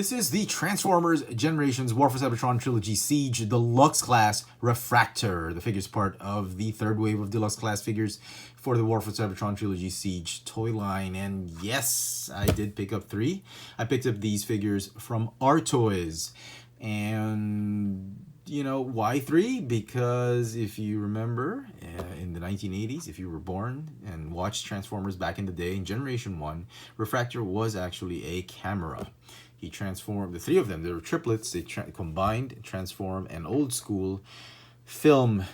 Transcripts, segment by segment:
This is the Transformers Generations War for Cybertron Trilogy Siege Deluxe Class Refraktor. The figure's part of the third wave of Deluxe Class figures for the War for Cybertron Trilogy Siege toy line. And yes, I did pick up 3. I picked up these figures from Toys. And, you know, why 3? Because if you remember, in the 1980s, if you were born and watched Transformers back in the day, in Generation 1, Refraktor was actually a camera. He transformed, the 3 of them, they were triplets, they combined, transform an old school film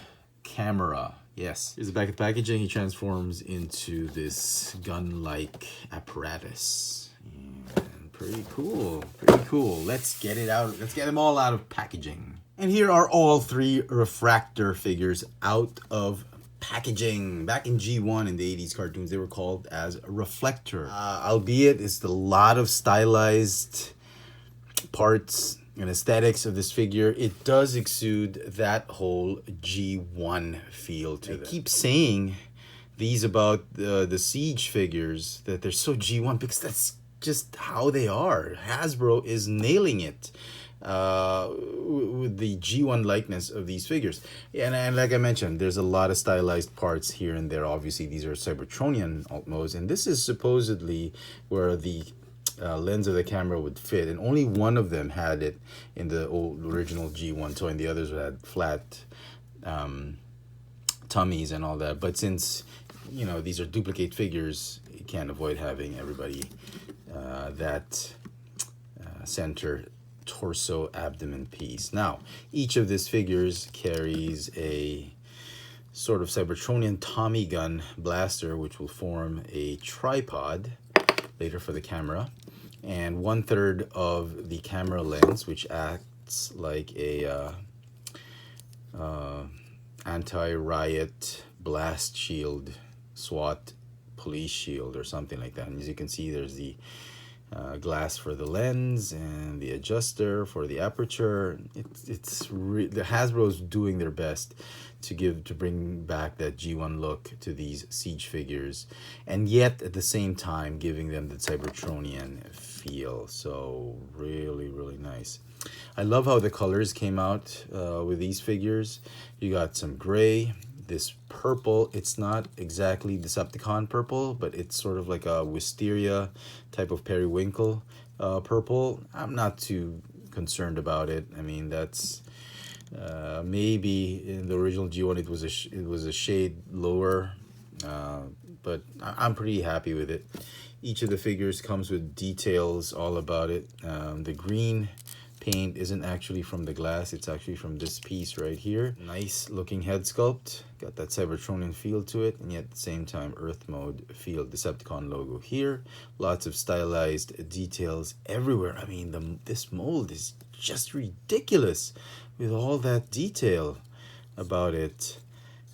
camera. Yes. Here's the back of the packaging. He transforms into this gun-like apparatus. And pretty cool, pretty cool. Let's get it out, let's get them all out of packaging. And here are all 3 Refraktor figures out of packaging. Back in G1 in the 80s cartoons, they were called as Reflector. Albeit it's a lot of stylized parts and aesthetics of this figure, it does exude that whole G1 feel to it. I keep saying these about the Siege figures, that they're so G1 because that's just how they are. Hasbro is nailing it with the G1 likeness of these figures. And like I mentioned, there's a lot of stylized parts here and there. Obviously, these are Cybertronian alt modes, and this is supposedly where the lens of the camera would fit, and only one of them had it in the old original G1 toy, and the others had flat tummies and all that. But since, you know, these are duplicate figures, you can't avoid having everybody that center torso abdomen piece. Now, each of these figures carries a sort of Cybertronian Tommy gun blaster, which will form a tripod later for the camera, and 1/3 of the camera lens, which acts like a anti-riot blast shield, SWAT police shield or something like that. And as you can see, there's the glass for the lens and the adjuster for the aperture. The Hasbro's doing their best to bring back that G1 look to these Siege figures, and yet at the same time giving them the Cybertronian feel. So really nice. I love how the colors came out with these figures. You got some gray, this purple. It's not exactly Decepticon purple, but it's sort of like a wisteria type of periwinkle purple. I'm not too concerned about it. I mean, that's maybe in the original G1 it was a shade lower, but I'm pretty happy with it. Each of the figures comes with details all about it. The green paint isn't actually from the glass, it's actually from this piece right here. Nice looking head sculpt, got that Cybertronian feel to it, and yet at the same time Earth mode feel. Decepticon logo here, lots of stylized details everywhere. I mean, this mold is just ridiculous with all that detail about it.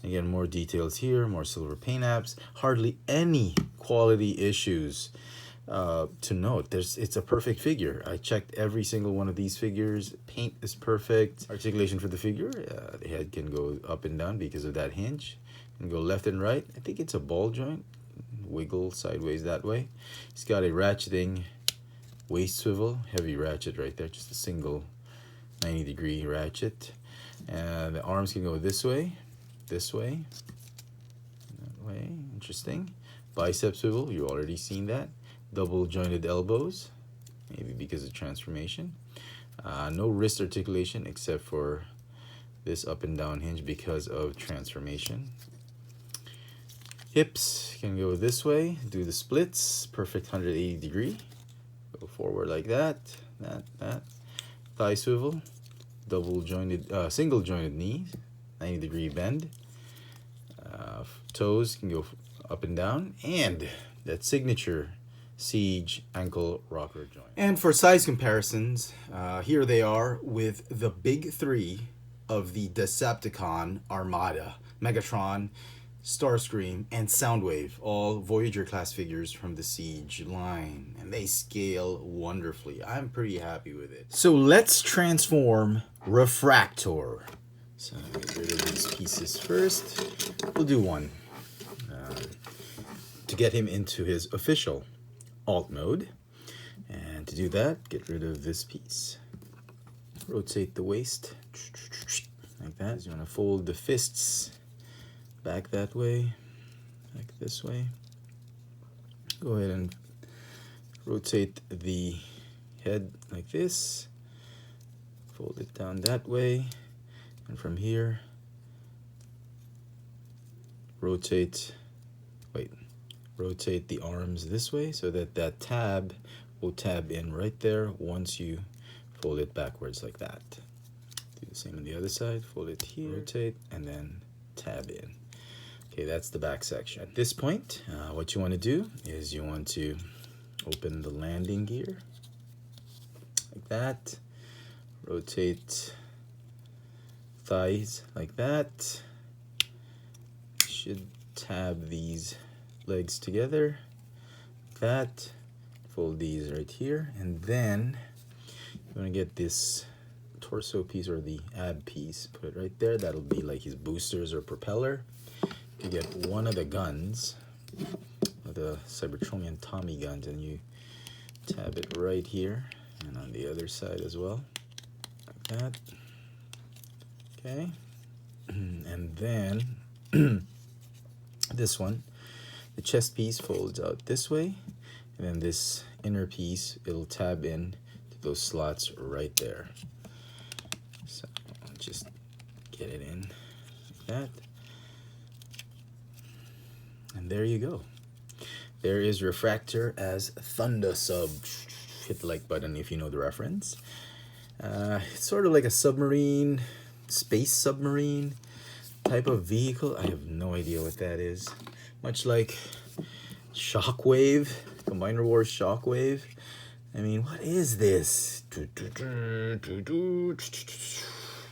Again, more details here, more silver paint apps, hardly any quality issues to note. It's a perfect figure. I checked every single one of these figures. Paint is perfect. Articulation for the figure, the head can go up and down because of that hinge, and go left and right. I think it's a ball joint, wiggle sideways that way. It's got a ratcheting waist swivel, heavy ratchet right there, just a single 90-degree ratchet. And the arms can go this way, that way. Interesting. Bicep swivel, you already seen that. Double jointed elbows, maybe because of transformation. No wrist articulation except for this up and down hinge because of transformation. Hips can go this way, do the splits, perfect 180 degree. Go forward like that. Thigh swivel, double jointed, single jointed knee, 90-degree bend. Toes can go up and down, and that signature Siege ankle rocker joint. And for size comparisons, here they are with the big 3 of the Decepticon Armada: Megatron, Starscream, and Soundwave, all Voyager class figures from the Siege line, and they scale wonderfully. I'm pretty happy with it. So let's transform Refraktor. So get rid of these pieces first. We'll do one to get him into his official alt mode. And to do that, get rid of this piece. Rotate the waist like that. You want to fold the fists back that way, like this way. Go ahead and rotate the head like this. Fold it down that way. And from here, rotate the arms this way so that that tab will tab in right there once you fold it backwards like that. Do the same on the other side. Fold it here, rotate, and then tab in. Okay, that's the back section. At this point, what you want to do is you want to open the landing gear like that. Rotate thighs like that. Should tab these legs together like that. Fold these right here, and then you want to get this torso piece or the ab piece, put it right there. That'll be like his boosters or propeller. You get one of the guns, the Cybertronian Tommy guns, and you tab it right here and on the other side as well, like that. Okay, and then this one, the chest piece folds out this way, and then this inner piece, it'll tab in to those slots right there. So I'll just get it in like that. And there you go. There is Refraktor as Thunder Sub. Hit the like button if you know the reference. It's sort of like a submarine, space submarine type of vehicle. I have no idea what that is. Much like Shockwave, Combiner Wars Shockwave. I mean, what is this?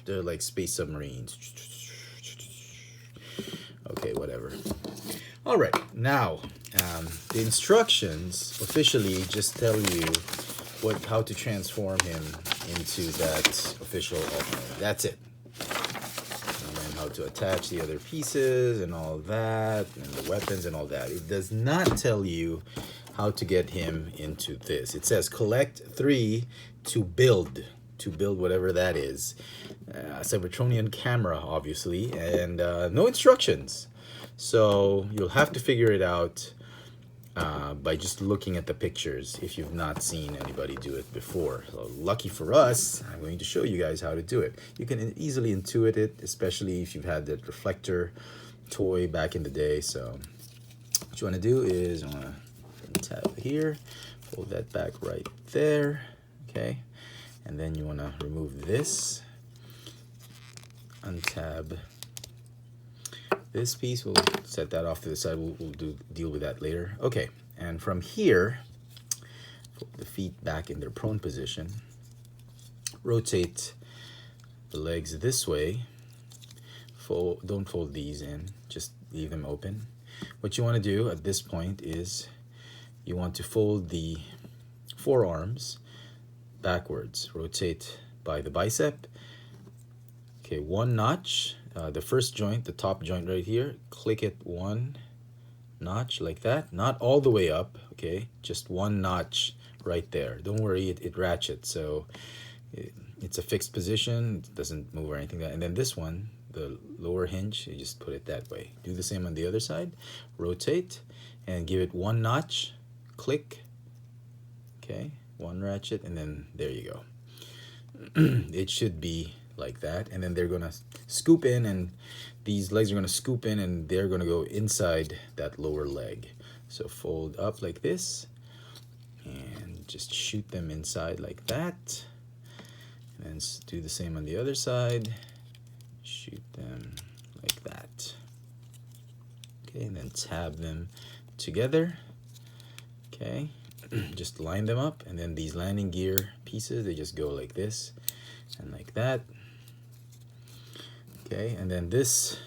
They're like space submarines. Okay, whatever. All right, now the instructions officially just tell you how to transform him into that official alternative. That's it. And then how to attach the other pieces and all that, and the weapons and all that. It does not tell you how to get him into this. It says collect 3 to build whatever that is. Cybertronian camera, obviously, and no instructions. So you'll have to figure it out by just looking at the pictures if you've not seen anybody do it before. So lucky for us, I'm going to show you guys how to do it. You can easily intuit it, especially if you've had that Reflector toy back in the day. So what you want to do is you want to tab here, fold that back right there, okay? And then you want to remove this, untab this piece. We'll set that off to the side. We'll deal with that later. Okay, and from here, fold the feet back in their prone position. Rotate the legs this way. Don't fold these in, just leave them open. What you want to do at this point is you want to fold the forearms backwards. Rotate by the bicep. Okay, 1 notch. The first joint, the top joint right here, click it 1 notch like that. Not all the way up, okay? Just 1 notch right there. Don't worry, it ratchets. So it's a fixed position. It doesn't move or anything. And then this one, the lower hinge, you just put it that way. Do the same on the other side. Rotate and give it 1 notch. Click. Okay, 1 ratchet, and then there you go. It should be like that, and then they're gonna scoop in, and these legs are gonna scoop in, and they're gonna go inside that lower leg. So fold up like this and just shoot them inside like that, and then do the same on the other side. Shoot them like that. Okay, and then tab them together. Okay, just line them up, and then these landing gear pieces, they just go like this and like that. Okay, and then this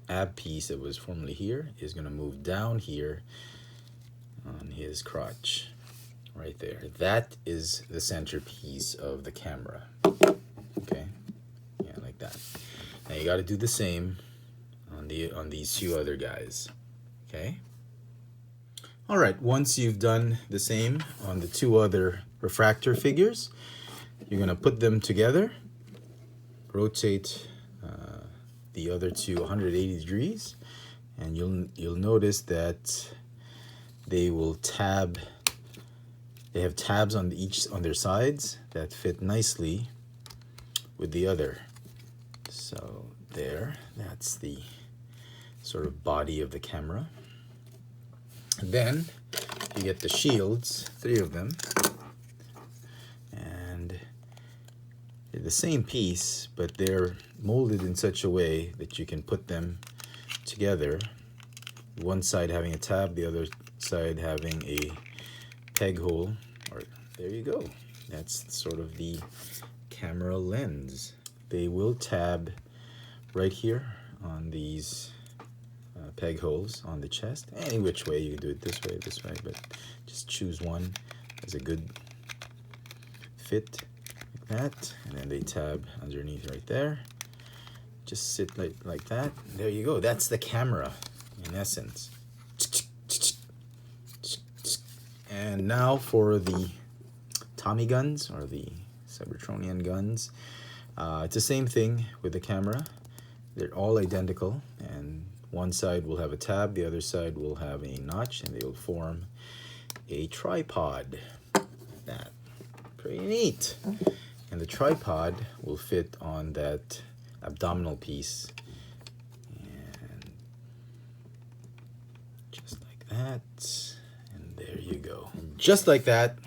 ab piece that was formerly here is going to move down here on his crotch right there. That is the centerpiece of the camera. Okay, yeah, like that. Now you got to do the same on these 2 other guys. Okay, All right, once you've done the same on the two other refractor figures, you're going to put them together, rotate the other two 180 degrees, and you'll notice that they will tab. They have tabs on their sides that fit nicely with the other. So there, that's the sort of body of the camera. And then you get the shields, 3 of them, and they're the same piece, but they're molded in such a way that you can put them together, one side having a tab, the other side having a peg hole. Or there you go, that's sort of the camera lens. They will tab right here on these peg holes on the chest. Any which way, you can do it this way, but just choose one as a good fit, like that. And then they tab underneath right there. Just sit like that. There you go. That's the camera in essence. And now for the Tommy guns, or the Cybertronian guns. It's the same thing with the camera. They're all identical, and one side will have a tab, the other side will have a notch, and they will form a tripod. That, pretty neat. And the tripod will fit on that abdominal piece, and just like that, and there you go. And just like that,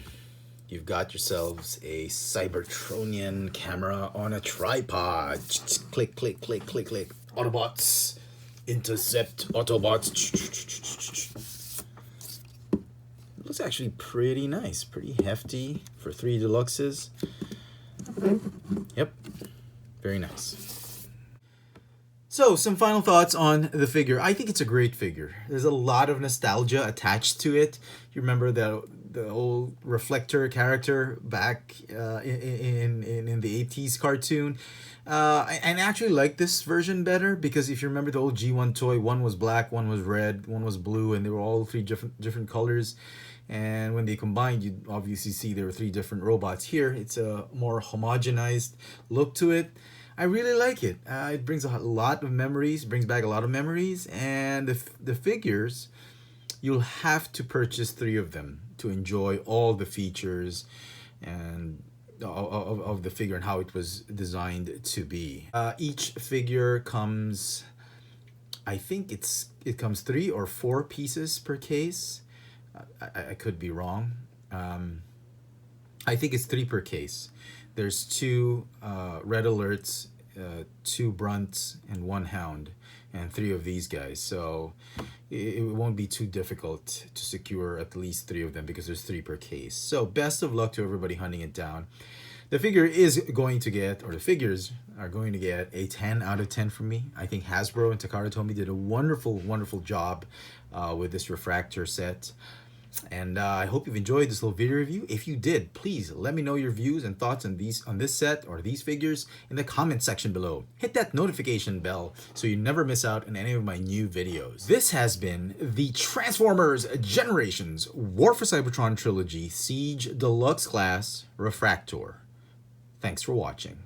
you've got yourselves a Cybertronian camera on a tripod. Click, click, click, click, click. Autobots, intercept Autobots. It looks actually pretty nice, pretty hefty for 3 Deluxes. Yep, very nice. So, some final thoughts on the figure. I think it's a great figure. There's a lot of nostalgia attached to it. You remember the old Reflector character back in the 80s cartoon. And I actually like this version better, because if you remember the old G1 toy, one was black, one was red, one was blue, and they were all 3 different colors. And when they combined, you obviously see there were 3 different robots. Here, it's a more homogenized look to it. I really like it. It brings a lot of memories, brings back a lot of memories, and the figures, you'll have to purchase 3 of them to enjoy all the features and of the figure and how it was designed to be. Each figure comes, I think it comes 3 or 4 pieces per case. I could be wrong. I think it's 3 per case. There's 2 red alerts, 2 brunts, and 1 hound, and 3 of these guys. So it won't be too difficult to secure at least 3 of them, because there's 3 per case. So best of luck to everybody hunting it down. The figure is going to get, or the figures are going to get, a 10 out of 10 from me. I think Hasbro and Takara Tomy did a wonderful, wonderful job with this refractor set. And I hope you've enjoyed this little video review. If you did, please let me know your views and thoughts on this set or these figures in the comment section below. Hit that notification bell so you never miss out on any of my new videos. This has been the Transformers Generations War for Cybertron Trilogy Siege Deluxe Class Refraktor. Thanks for watching.